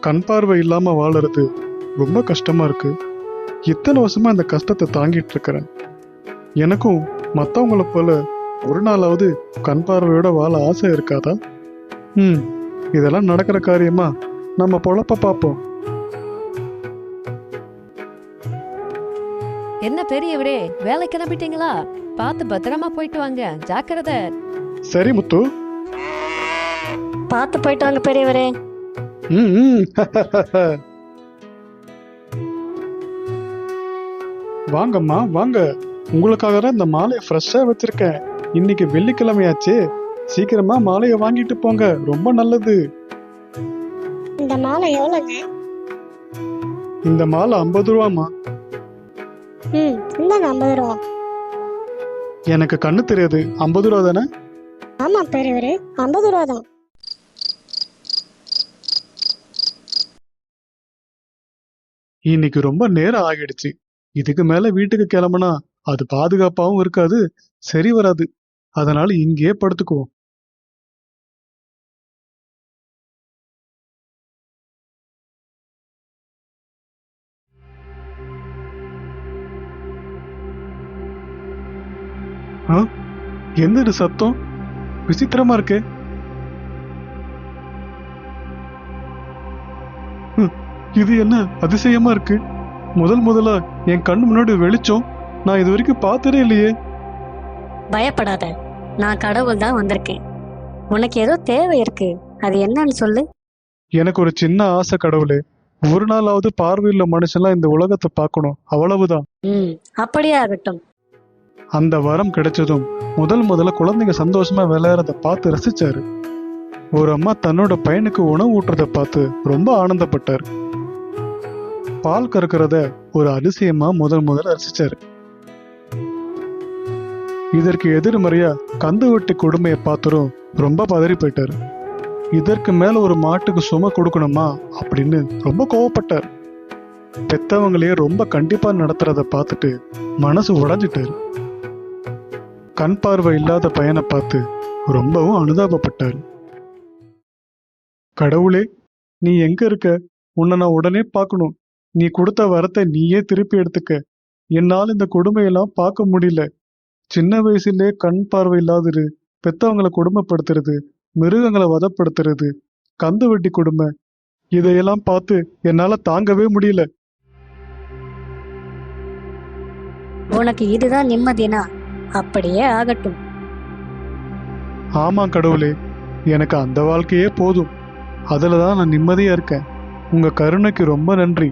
கண் பார்வை இல்லாம வாழறது ரொம்ப கஷ்டமா இருக்கு. இத்தனை வருஷமா இந்த கஷ்டத்தை தாங்கிட்டு இருக்கிறேன். எனக்கும் மற்றவங்கள போல ஒரு நாளாவது கண் பார்வையோட வாழ ஆசை இருக்காதா? இதெல்லாம் நடக்கிற காரியமா? நம்ம பொழப்ப பார்ப்போம். என்ன பெரியவரே, வேலை கிளம்பிட்டீங்களா? பார்த்து பத்திரமா போயிட்டு வாங்க, ஜாக்கிரதை. சரி முத்து. பார்த்து போயிட்டு வாங்க பெரியவரே. வாங்கம்மா வாங்க. உங்களுக்காக தான் இந்த மாலையை ஃப்ரெஷ்ஷா வச்சிருக்கேன். இன்னைக்கு வெள்ளிக்கிழமையாச்சு, சீக்கிரமா மாலையை வாங்கிட்டு போங்க, ரொம்ப நல்லது. இந்த மாலை எவ்வளவுங்க? இந்த மாலை 50 ரூபாம்மா. இந்தாங்க 50 ரூபா. எனக்கு கண்ணு தெரியாது, 50 ரூபா தானே? ஆமா பெரியவரே, 50 ரூபா தான். இன்னைக்கு ரொம்ப நேரம் ஆகிடுச்சு. இதுக்கு மேல வீட்டுக்கு கிளம்புனா அது பாதுகாப்பாவும் இருக்காது, சரி வராது. அதனால இங்கேயே படுத்துக்குவோம். என்னது சத்தம்? விசித்திரமா இருக்கே. இது என்ன அதிசயமா இருக்கு? முதலா என் கண்ணு முன்னாடி வெளிச்சம். நான் இது வரைக்கும் பார்த்ததே இல்லையே. பயப்படாத, நான் கடவுள் தான் வந்திருக்கேன். உனக்கு ஏதோ தேவை இருக்கு, அது என்னன்னு சொல்லு. எனக்கு ஒரு சின்ன ஆசை கடவுளே. ஒரு நாளாவது பார்வையுள்ள மனுஷன்லாம் இந்த உலகத்தை பார்க்கணும், அவ்வளவுதான். அப்படியே ஆகட்டும். அந்த வரம் கிடைச்சதும் முதல்ல குழந்தைங்க சந்தோஷமா விளையாடுறத பார்த்து ரசிச்சாரு. ஒரு அம்மா தன்னோட பையனுக்கு உணவு ஊட்டுறத பார்த்து ரொம்ப ஆனந்தப்பட்டார். பால் கறக்கிறத ஒரு அதிசயமா முதல்ல ரசிச்சாரு. இதற்கு எதிர்மறையா கந்து வெட்டி கொடுமையை பார்த்துரும் ரொம்ப பதறி போயிட்டாரு. இதற்கு மேல ஒரு மாட்டுக்கு சும கொடுக்கணுமா அப்படின்னு ரொம்ப கோவப்பட்டார். பெத்தவங்களையே ரொம்ப கண்டிப்பா நடத்துறத பார்த்துட்டு மனசு உடைஞ்சிட்டாரு. கண் பார்வை இல்லாத பையனை பார்த்து ரொம்பவும் அனுதாபப்பட்டாரு. கடவுளே, நீ எங்க இருக்க? உன்னை நான் உடனே பார்க்கணும். நீ கொடுத்த வரத்தை நீயே திருப்பி எடுத்துக்க. என்னால் இந்த கொடுமையெல்லாம் பார்க்க முடியல. சின்ன வயசுலயே கண் பார்வை இல்லாதது, பெத்தவங்களை கொடுமைப்படுத்துறது, மிருகங்களை வதப்படுத்துறது, கந்து வெட்டி கொடுமை, இதையெல்லாம் பார்த்து என்னால தாங்கவே முடியல. உனக்கு இதுதான் நிம்மதினா அப்படியே ஆகட்டும். ஆமா கடவுளே, எனக்கு அந்த வாழ்க்கையே போதும். அதுலதான் நான் நிம்மதியா இருக்கேன். உங்க கருணைக்கு ரொம்ப நன்றி.